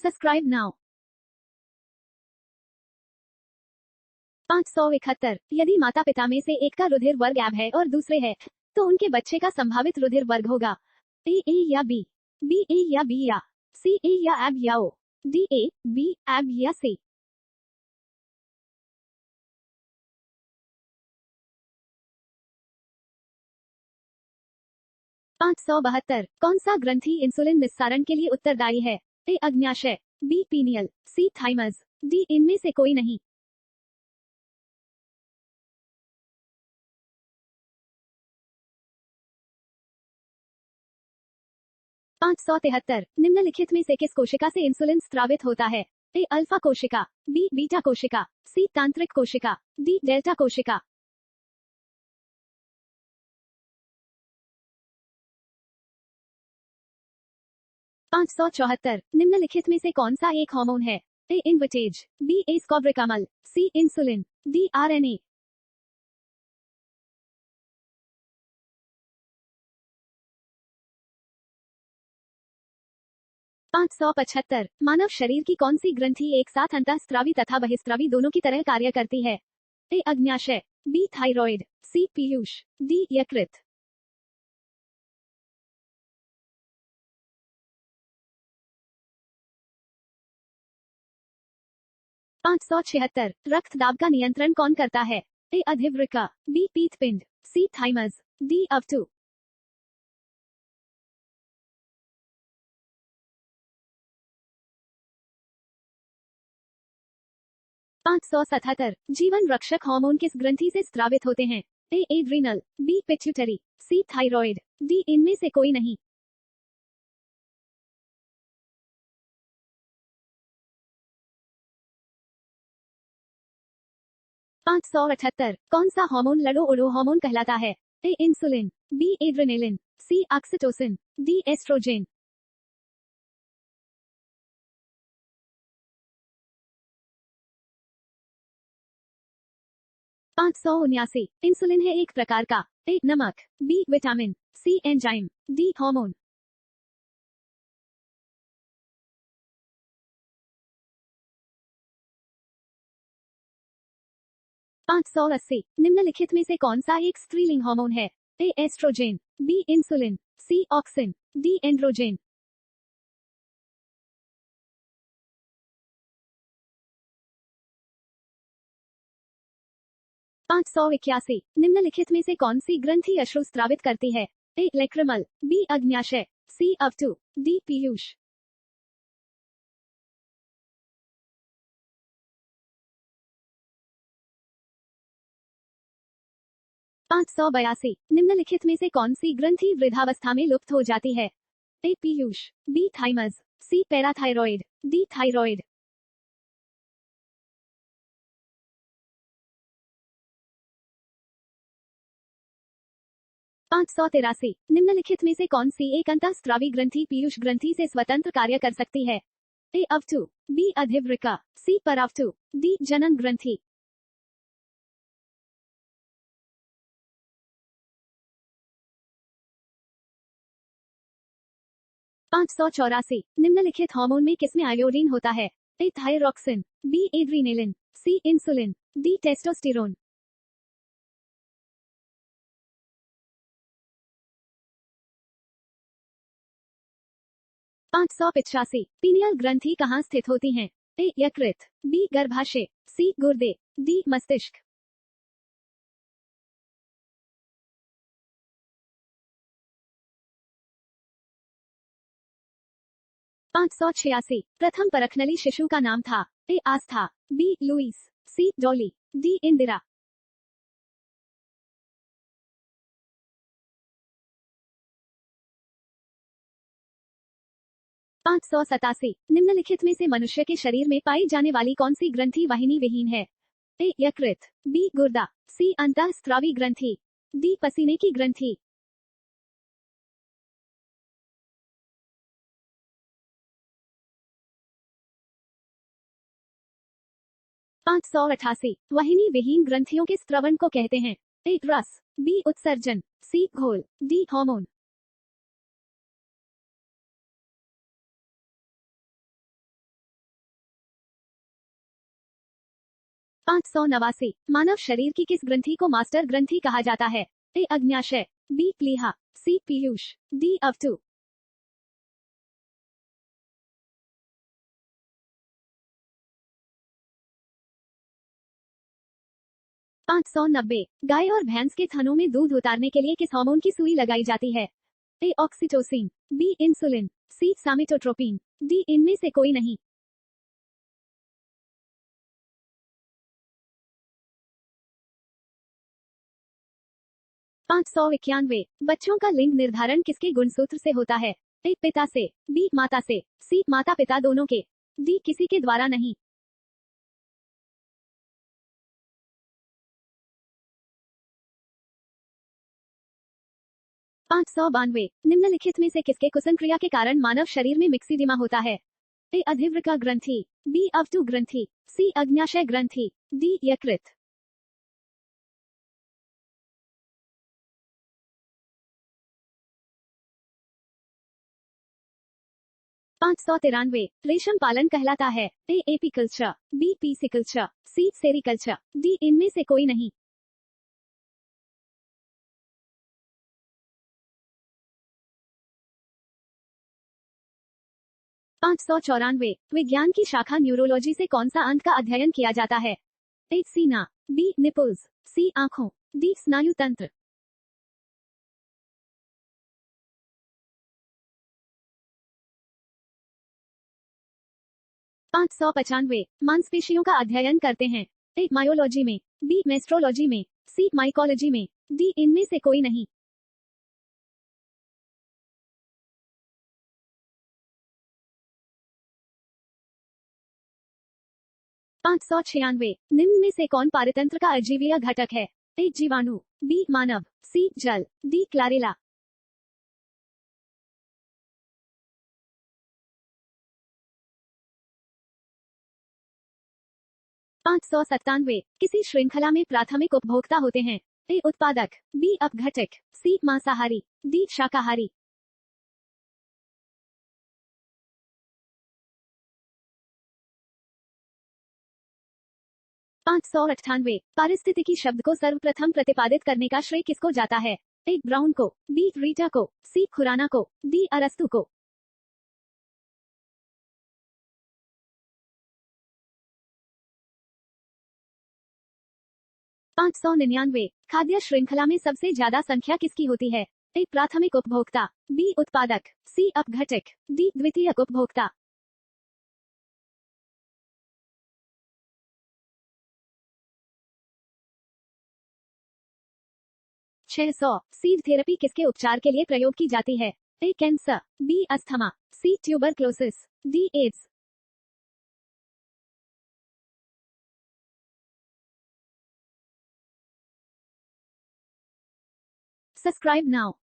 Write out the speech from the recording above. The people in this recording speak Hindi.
Subscribe now. 571। यदि माता पिता में से एक का रुधिर वर्ग AB है और दूसरे है, तो उनके बच्चे का संभावित रुधिर वर्ग होगा A या B, BA या B या CA या AB या O, DA, B, AB या C। 572। कौन सा ग्रंथि इंसुलिन निस्सारण के लिए उत्तरदायी है? A अग्न्याशय, B pineal, C thymus, D इनमें से कोई नहीं। 573। निम्नलिखित में से किस कोशिका से इंसुलिन स्रावित होता है? A अल्फा कोशिका, B बीटा कोशिका, C तांत्रिक कोशिका, D डेल्टा कोशिका। 574। निम्नलिखित में से कौन सा एक हार्मोन है? A invertase, B एस्कॉब्रिकामल, C insulin, D RNA। 575। मानव शरीर की कौन सी ग्रंथि एक साथ अंतःस्रावी तथा बहिस्रावी दोनों की तरह कार्य करती है? A अग्न्याशय, B thyroid, C Piyush, D यकृत। 576। रक्त दाब का नियंत्रण कौन करता है? A अधिवृक्का, B पीतपिंड, C thymus, D अवतु। 577। जीवन रक्षक हार्मोन किस ग्रंथि से स्रावित होते हैं? A adrenal, B pituitary, C thyroid, D इनमें से कोई नहीं। 578। कौन सा हार्मोन लड़ो उड़ो हार्मोन कहलाता है? A insulin, B adrenaline, C oxytocin, D oestrogen. 579। Insulin है एक प्रकार का A नमक, B vitamin, C enzyme, D hormone. 580। निम्नलिखित में से कौन सा एक स्त्रीलिंग हार्मोन है? A oestrogen, B insulin, C auxin, D androgen. 581। निम्नलिखित में से कौन सी ग्रंथि अश्रु स्रावित करती है? A लेक्रिमल, B अग्न्याशय, C अवतु, D पीयूष। 582। निम्नलिखित में से कौन सी ग्रंथि वृद्धावस्था में लुप्त हो जाती है? A Piyush, B thymus, C parathyroid, D thyroid. 583। निम्नलिखित में से कौन सी एक अंतःस्रावी ग्रंथि पीयूष ग्रंथि से स्वतंत्र कार्य कर सकती है? A अवतु, B अधिवृक्का, C परावतु, D जनन ग्रंथि। 584। निम्नलिखित हार्मोन में किसमें आयोडीन होता है? A thyroxine, B adrenaline, C insulin, D testosterone. 585। Pineal ग्रंथि कहाँ स्थित होती हैं? A यकृत, B गर्भाशय, C गुर्दे, D मस्तिष्क। 586। प्रथम परखनली शिशु का नाम था? A Aastha, B Louis, C Dolly, D Indira. 587। निम्नलिखित में से मनुष्य के शरीर में पाई जाने वाली कौन सी ग्रंथि वाहिनी विहीन है? A यकृत, B गुर्दा, C अंतःस्रावी ग्रंथि, D पसीने की ग्रंथि। 588। वाहिनी विहीन ग्रंथियों के स्त्रवण को कहते हैं? A रस, B उत्सर्जन, C घोल, D हार्मोन। 589 मानव शरीर की किस ग्रंथि को मास्टर ग्रंथि कहा जाता है? ए अग्न्याशय, बी प्लीहा, सी पीयूष, डी अवतु। 590 गाय और भैंस के थनों में दूध उतारने के लिए किस हार्मोन की सुई लगाई जाती है? ए ऑक्सीटोसिन, बी इंसुलिन, सी सामिटोट्रोपिन, डी इनमें से कोई नहीं। 591 बच्चों का लिंग निर्धारण किसके गुणसूत्र से होता है? ए पिता से, बी माता से, सी माता पिता दोनों के, डी किसी के द्वारा नहीं। 592 निम्नलिखित में से किसके कुसन क्रिया के कारण मानव शरीर में मिक्सीडिमा होता है? ए अधिवृका ग्रंथि, बी अवतु ग्रंथि, सी अग्न्याशय ग्रंथि, डी यकृत। 593 रेशम पालन कहलाता है? A apiculture, B पीसिकल्चर, C sericulture, D इनमें से कोई नहीं। 594 विज्ञान की शाखा न्यूरोलॉजी से कौन सा अंग का अध्ययन किया जाता है? ए सीना, बी निपल्स, सी आंखों, डी स्नायु तंत्र। 595 मांसपेशियों का अध्ययन करते हैं? ए मायोलॉजी में, बी मेस्ट्रोलॉजी में, सी माइकोलॉजी में, डी इनमें से कोई नहीं। 596 निम्न में से कौन पारतंत्र का अजीवीय घटक है? ए जीवाणु, बी मानव, सी जल, डी क्लारेला। 597 किसी श्रृंखला में प्राथमिक उपभोक्ता होते हैं? ए उत्पादक, बी अपघटक, सी मांसाहारी, डी शाकाहारी। 598 पारिस्थितिकी शब्द को सर्वप्रथम प्रतिपादित करने का श्रेय किसको जाता है? ए ब्राउन को, बी रीटा को, सी खुराना को, डी अरस्तु को। 599 खाद्य श्रृंखला में सबसे ज्यादा संख्या किसकी होती है? ए प्राथमिक उपभोक्ता, बी उत्पादक, सी अपघटक, डी द्वितीयक उपभोक्ता। 600 सीड थेरेपी किसके उपचार के लिए प्रयोग की जाती है? A cancer, B asthma, C tuberculosis, D AIDS. 'Subscribe now'